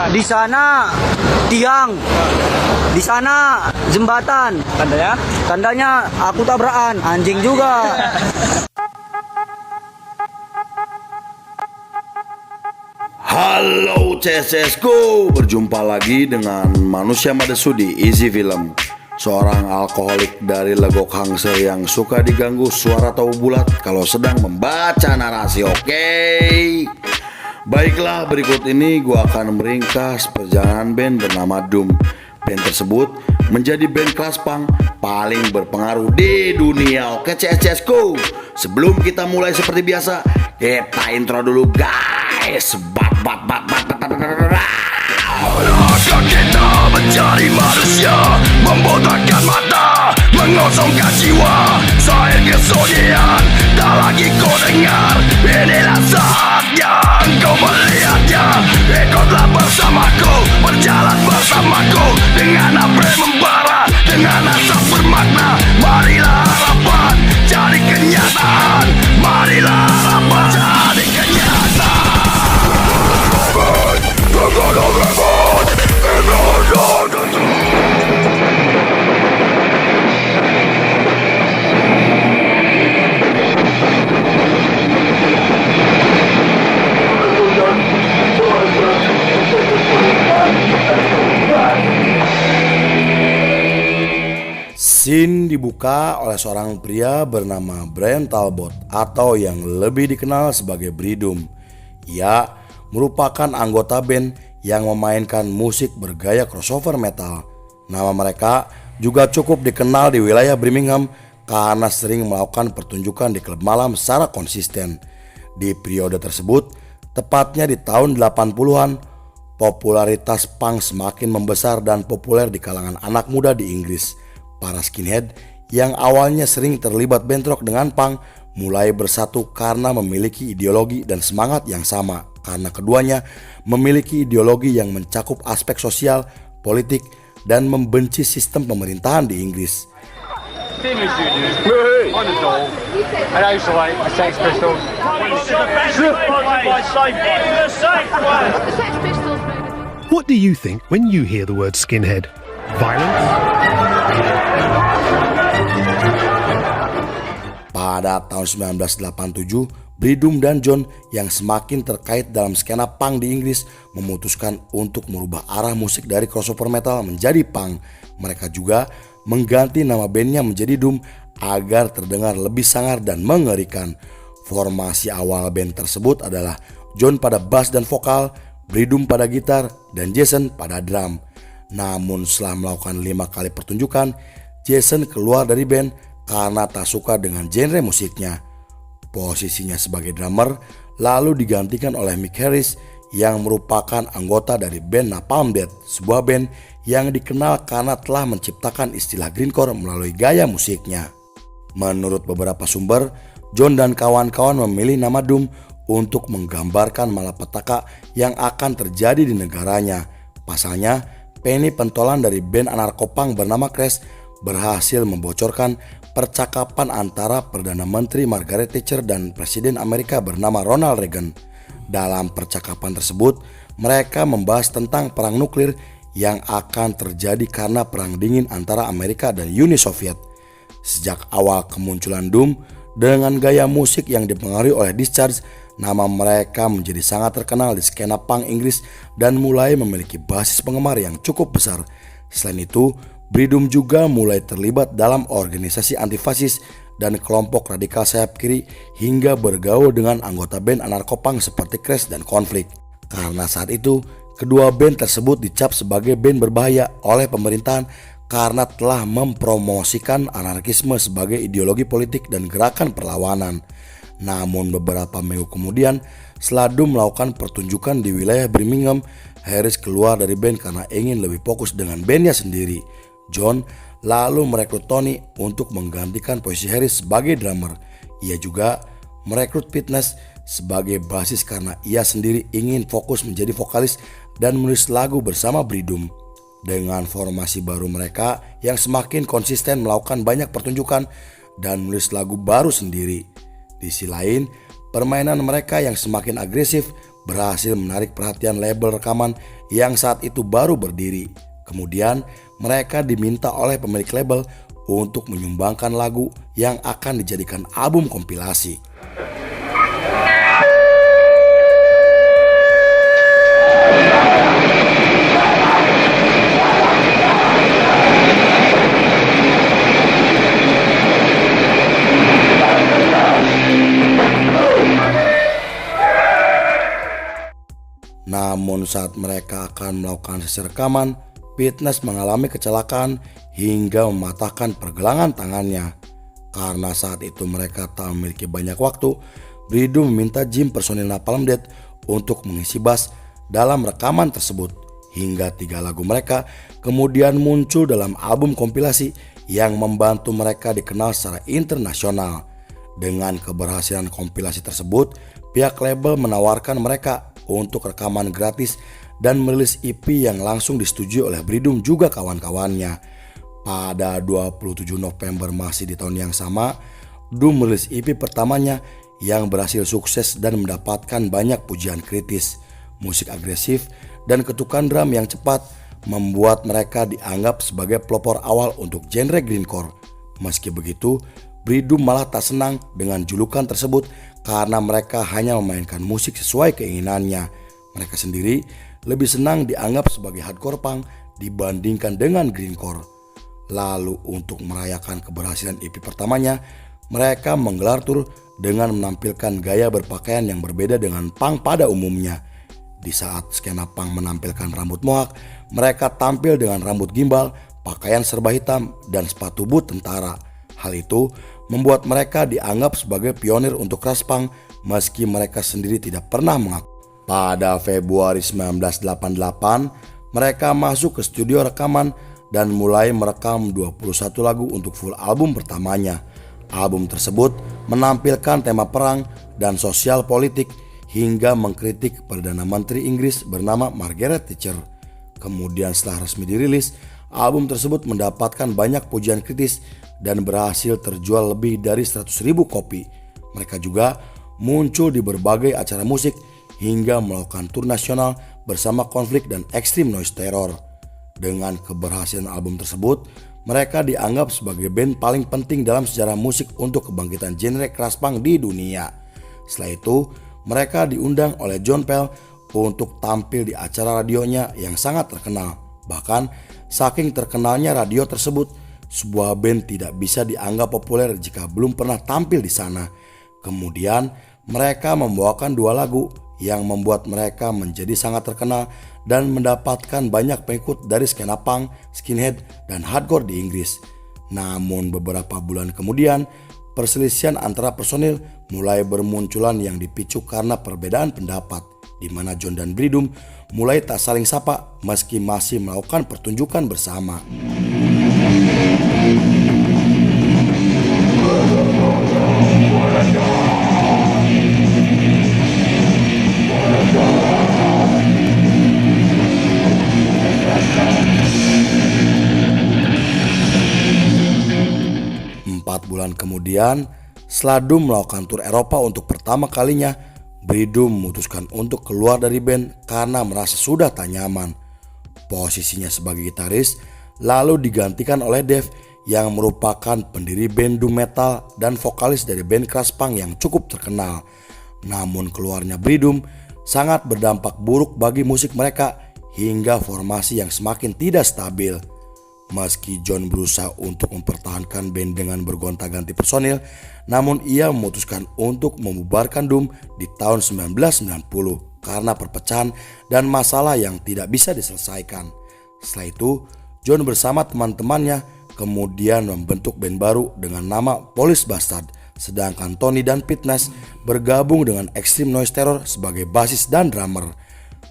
Di sana tiang, di sana jembatan. Tandanya? Tandanya aku tabrakan, anjing juga. Halo CSSku, berjumpa lagi dengan manusia Madesu di Easy Film. Seorang alkoholik dari Legok Hangser yang suka diganggu suara tahu bulat kalau sedang membaca narasi, oke? Baiklah, berikut ini gua akan meringkas perjalanan band bernama Doom. Band tersebut menjadi band kelas punk paling berpengaruh di dunia, oke CSSku? Sebelum kita mulai seperti biasa, kita intro dulu guys. Maka kita mencari manusia, membotakkan mata, mengosongkan jiwa. Saya kesunyian, tak lagi kau dengar. Inilah saatnya kau melihatnya. Ikutlah bersamaku, berjalan bersamaku. Dengan apa yang membara, dengan asap bermakna. Marilah harapan jadi kenyataan. Marilah harapan jadi kenyataan. Scene dibuka oleh seorang pria bernama Brian Talbot atau yang lebih dikenal sebagai Bridum. Ia merupakan anggota band yang memainkan musik bergaya crossover metal. Nama mereka juga cukup dikenal di wilayah Birmingham karena sering melakukan pertunjukan di klub malam secara konsisten. Di periode tersebut, tepatnya di tahun 80-an, popularitas punk semakin membesar dan populer di kalangan anak muda di Inggris. Para skinhead yang awalnya sering terlibat bentrok dengan punk mulai bersatu karena memiliki ideologi dan semangat yang sama. Karena keduanya memiliki ideologi yang mencakup aspek sosial, politik, dan membenci sistem pemerintahan di Inggris. What do you think when you hear the word skinhead? Violence? Pada tahun 1987, Bridum dan John yang semakin terkait dalam skena punk di Inggris memutuskan untuk merubah arah musik dari crossover metal menjadi punk. Mereka juga mengganti nama bandnya menjadi Doom agar terdengar lebih sangar dan mengerikan. Formasi awal band tersebut adalah John pada bass dan vokal, Bridum pada gitar, dan Jason pada drum. Namun setelah melakukan 5 kali pertunjukan, Jason keluar dari band karena tak suka dengan genre musiknya. Posisinya sebagai drummer lalu digantikan oleh Mick Harris yang merupakan anggota dari band Napalm Death, sebuah band yang dikenal karena telah menciptakan istilah grindcore melalui gaya musiknya. Menurut beberapa sumber, John dan kawan-kawan memilih nama Doom untuk menggambarkan malapetaka yang akan terjadi di negaranya. Pasalnya, Penny pentolan dari band anarkopunk bernama Crash berhasil membocorkan percakapan antara Perdana Menteri Margaret Thatcher dan Presiden Amerika bernama Ronald Reagan. Dalam percakapan tersebut, mereka membahas tentang perang nuklir yang akan terjadi karena perang dingin antara Amerika dan Uni Soviet. Sejak awal kemunculan Doom dengan gaya musik yang dipengaruhi oleh Discharge, nama mereka menjadi sangat terkenal di skena punk Inggris dan mulai memiliki basis penggemar yang cukup besar. Selain itu, Bridum juga mulai terlibat dalam organisasi antifasis dan kelompok radikal sayap kiri hingga bergaul dengan anggota band anarkopunk seperti Crash dan Conflict. Karena saat itu, kedua band tersebut dicap sebagai band berbahaya oleh pemerintahan karena telah mempromosikan anarkisme sebagai ideologi politik dan gerakan perlawanan. Namun beberapa minggu kemudian, setelah Doom melakukan pertunjukan di wilayah Birmingham, Harris keluar dari band karena ingin lebih fokus dengan bandnya sendiri. John lalu merekrut Tony untuk menggantikan posisi Harris sebagai drummer. Ia juga merekrut Fitness sebagai basis karena ia sendiri ingin fokus menjadi vokalis dan menulis lagu bersama Bridum. Dengan formasi baru mereka yang semakin konsisten melakukan banyak pertunjukan dan menulis lagu baru sendiri. Di sisi lain, permainan mereka yang semakin agresif berhasil menarik perhatian label rekaman yang saat itu baru berdiri. Kemudian mereka diminta oleh pemilik label untuk menyumbangkan lagu yang akan dijadikan album kompilasi. Namun saat mereka akan melakukan sesi rekaman, Fitness mengalami kecelakaan hingga mematahkan pergelangan tangannya. Karena saat itu mereka tak memiliki banyak waktu, Breedum meminta Jim personil Napalm Death untuk mengisi bass dalam rekaman tersebut. Hingga 3 lagu mereka kemudian muncul dalam album kompilasi yang membantu mereka dikenal secara internasional. Dengan keberhasilan kompilasi tersebut, pihak label menawarkan mereka untuk rekaman gratis dan merilis EP yang langsung disetujui oleh Breedum juga kawan-kawannya. Pada 27 November masih di tahun yang sama, Doom merilis EP pertamanya yang berhasil sukses dan mendapatkan banyak pujian kritis. Musik agresif dan ketukan drum yang cepat membuat mereka dianggap sebagai pelopor awal untuk genre grindcore. Meski begitu, Breedum malah tak senang dengan julukan tersebut karena mereka hanya memainkan musik sesuai keinginannya. Mereka sendiri lebih senang dianggap sebagai hardcore punk dibandingkan dengan grindcore. Lalu untuk merayakan keberhasilan EP pertamanya, mereka menggelar tur dengan menampilkan gaya berpakaian yang berbeda dengan punk pada umumnya. Di saat skena punk menampilkan rambut mohawk, mereka tampil dengan rambut gimbal, pakaian serba hitam, dan sepatu boot tentara. Hal itu membuat mereka dianggap sebagai pionir untuk thrash punk meski mereka sendiri tidak pernah mengaku. Pada Februari 1988, mereka masuk ke studio rekaman dan mulai merekam 21 lagu untuk full album pertamanya. Album tersebut menampilkan tema perang dan sosial politik hingga mengkritik Perdana Menteri Inggris bernama Margaret Thatcher. Kemudian setelah resmi dirilis, album tersebut mendapatkan banyak pujian kritis dan berhasil terjual lebih dari 100.000 kopi. Mereka juga muncul di berbagai acara musik hingga melakukan tur nasional bersama Konflik dan Extreme Noise Terror. Dengan keberhasilan album tersebut, mereka dianggap sebagai band paling penting dalam sejarah musik untuk kebangkitan genre thrash punk di dunia. Setelah itu, mereka diundang oleh John Pell untuk tampil di acara radionya yang sangat terkenal. Bahkan, saking terkenalnya radio tersebut, sebuah band tidak bisa dianggap populer jika belum pernah tampil di sana. Kemudian mereka membawakan 2 lagu yang membuat mereka menjadi sangat terkenal dan mendapatkan banyak pengikut dari skena punk, skinhead, dan hardcore di Inggris. Namun beberapa bulan kemudian, perselisihan antara personil mulai bermunculan yang dipicu karena perbedaan pendapat, di mana John dan Breedum mulai tak saling sapa meski masih melakukan pertunjukan bersama. Bulan kemudian, setelah Doom melakukan tur Eropa untuk pertama kalinya, Breedum memutuskan untuk keluar dari band karena merasa sudah tak nyaman. Posisinya sebagai gitaris lalu digantikan oleh Dave yang merupakan pendiri band doom metal dan vokalis dari band thrash punk yang cukup terkenal. Namun keluarnya Breedum sangat berdampak buruk bagi musik mereka hingga formasi yang semakin tidak stabil. Meski John berusaha untuk mempertahankan band dengan bergonta-ganti personil, namun ia memutuskan untuk membubarkan Doom di tahun 1990 karena perpecahan dan masalah yang tidak bisa diselesaikan. Setelah itu, John bersama teman-temannya kemudian membentuk band baru dengan nama Police Bastard, sedangkan Tony dan Fitness bergabung dengan Extreme Noise Terror sebagai basis dan drummer.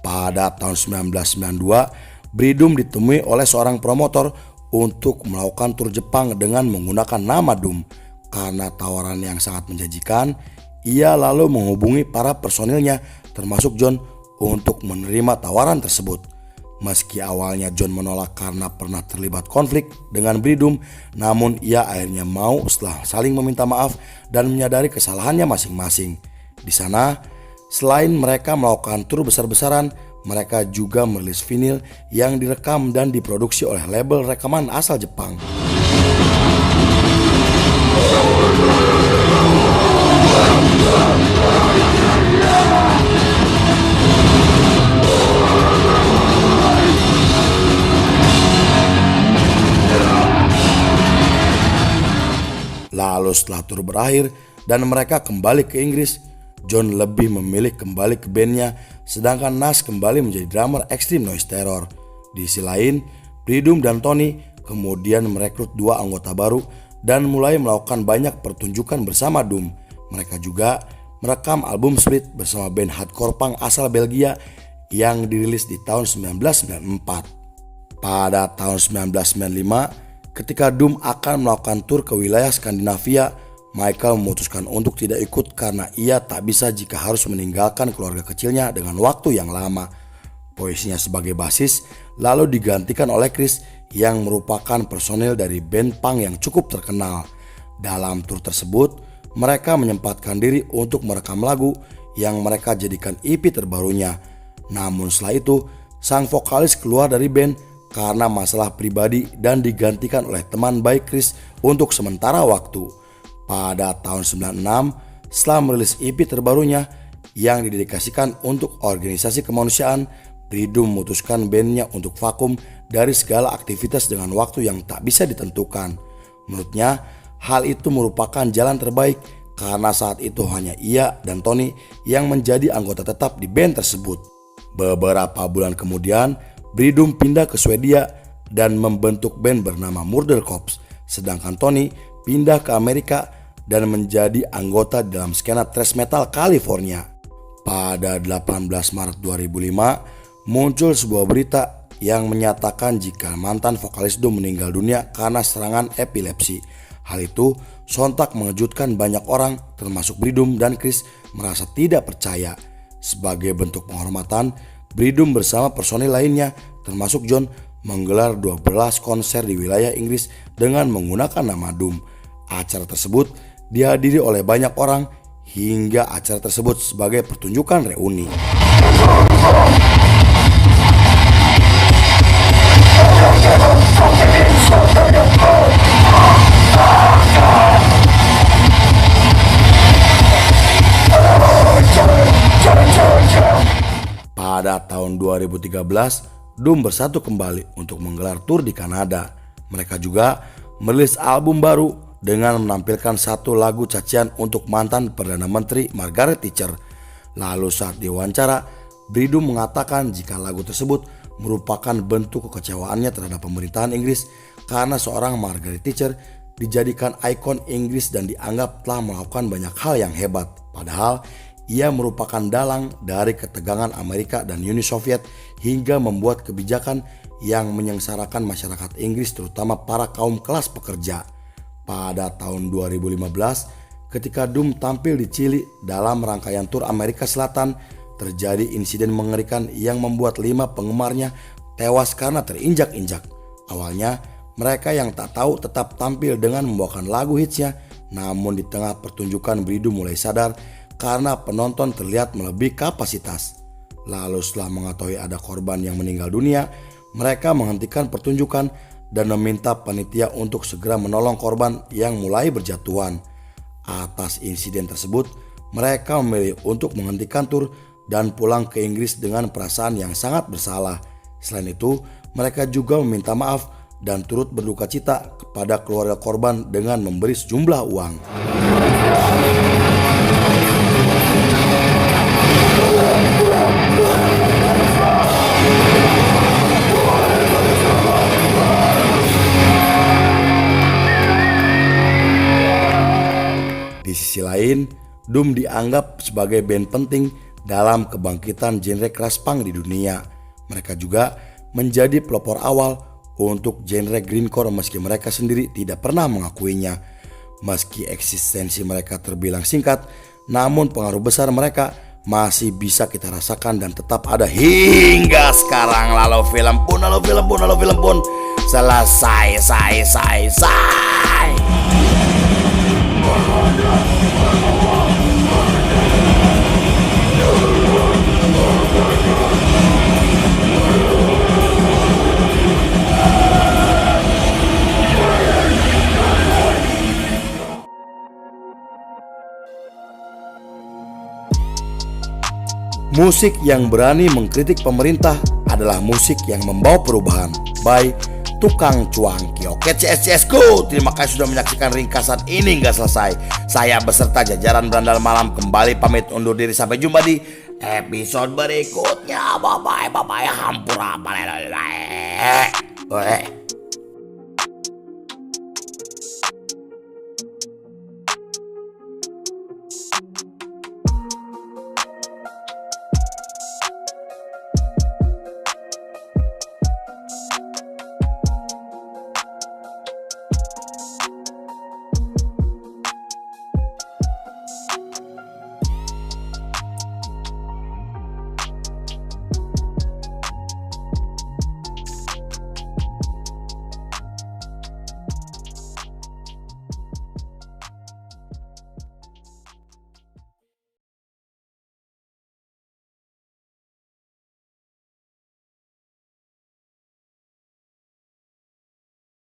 Pada tahun 1992, Breedum ditemui oleh seorang promotor untuk melakukan tur Jepang dengan menggunakan nama Doom. Karena tawaran yang sangat menjanjikan, ia lalu menghubungi para personilnya termasuk John untuk menerima tawaran tersebut. Meski awalnya John menolak karena pernah terlibat konflik dengan Breedum, namun ia akhirnya mau setelah saling meminta maaf dan menyadari kesalahannya masing-masing. Di sana, Selain mereka melakukan tur besar-besaran, mereka juga merilis vinil yang direkam dan diproduksi oleh label rekaman asal Jepang. Lalu setelah tur berakhir dan mereka kembali ke Inggris, John lebih memilih kembali ke bandnya, sedangkan Nas kembali menjadi drummer Extreme Noise Terror. Di sisi lain, Breedum dan Tony kemudian merekrut 2 anggota baru dan mulai melakukan banyak pertunjukan bersama Doom. Mereka juga merekam album Split bersama band hardcore punk asal Belgia yang dirilis di tahun 1994. Pada tahun 1995, ketika Doom akan melakukan tur ke wilayah Skandinavia, Michael memutuskan untuk tidak ikut karena ia tak bisa jika harus meninggalkan keluarga kecilnya dengan waktu yang lama. Posisinya sebagai basis lalu digantikan oleh Chris yang merupakan personil dari band punk yang cukup terkenal. Dalam tur tersebut, mereka menyempatkan diri untuk merekam lagu yang mereka jadikan EP terbarunya. Namun setelah itu, sang vokalis keluar dari band karena masalah pribadi dan digantikan oleh teman baik Chris untuk sementara waktu. Pada tahun 96, setelah merilis EP terbarunya yang didedikasikan untuk organisasi kemanusiaan, Breedum memutuskan bandnya untuk vakum dari segala aktivitas dengan waktu yang tak bisa ditentukan. Menurutnya, hal itu merupakan jalan terbaik karena saat itu hanya ia dan Tony yang menjadi anggota tetap di band tersebut. Beberapa bulan kemudian, Breedum pindah ke Swedia dan membentuk band bernama Murder Corps, sedangkan Tony pindah ke Amerika dan menjadi anggota dalam skena thrash metal California. Pada 18 Maret 2005, muncul sebuah berita yang menyatakan jika mantan vokalis Doom meninggal dunia karena serangan epilepsi. Hal itu sontak mengejutkan banyak orang, termasuk Breedum dan Chris merasa tidak percaya. Sebagai bentuk penghormatan, Breedum bersama personil lainnya termasuk John menggelar 12 konser di wilayah Inggris dengan menggunakan nama Doom. Acara tersebut dihadiri oleh banyak orang hingga acara tersebut sebagai pertunjukan reuni. Pada tahun 2013, Doom bersatu kembali untuk menggelar tur di Kanada. Mereka juga merilis album baru dengan menampilkan satu lagu cacian untuk mantan Perdana Menteri Margaret Thatcher. Lalu saat diwawancara, Breedum mengatakan jika lagu tersebut merupakan bentuk kekecewaannya terhadap pemerintahan Inggris karena seorang Margaret Thatcher dijadikan ikon Inggris dan dianggap telah melakukan banyak hal yang hebat. Padahal ia merupakan dalang dari ketegangan Amerika dan Uni Soviet hingga membuat kebijakan yang menyengsarakan masyarakat Inggris terutama para kaum kelas pekerja. Pada tahun 2015, ketika Doom tampil di Chili dalam rangkaian tur Amerika Selatan, terjadi insiden mengerikan yang membuat 5 penggemarnya tewas karena terinjak-injak. Awalnya, mereka yang tak tahu tetap tampil dengan membawakan lagu hitsnya, namun di tengah pertunjukan Breedum mulai sadar karena penonton terlihat melebihi kapasitas. Lalu setelah mengetahui ada korban yang meninggal dunia, mereka menghentikan pertunjukan dan meminta panitia untuk segera menolong korban yang mulai berjatuhan. Atas insiden tersebut, mereka memilih untuk menghentikan tur dan pulang ke Inggris dengan perasaan yang sangat bersalah. Selain itu, mereka juga meminta maaf dan turut berduka cita kepada keluarga korban dengan memberi sejumlah uang. Di sisi lain, Doom dianggap sebagai band penting dalam kebangkitan genre keras punk di dunia. Mereka juga menjadi pelopor awal untuk genre grindcore meski mereka sendiri tidak pernah mengakuinya. Meski eksistensi mereka terbilang singkat, namun pengaruh besar mereka masih bisa kita rasakan dan tetap ada hingga sekarang. Lalu film pun selesai. Musik yang berani mengkritik pemerintah adalah musik yang membawa perubahan. By Tukang Cuangki. Oke CSCSku, terima kasih sudah menyaksikan ringkasan ini hingga selesai. Saya beserta jajaran Berandal Malam kembali pamit undur diri. Sampai jumpa di episode berikutnya. Bye bye. Hampura.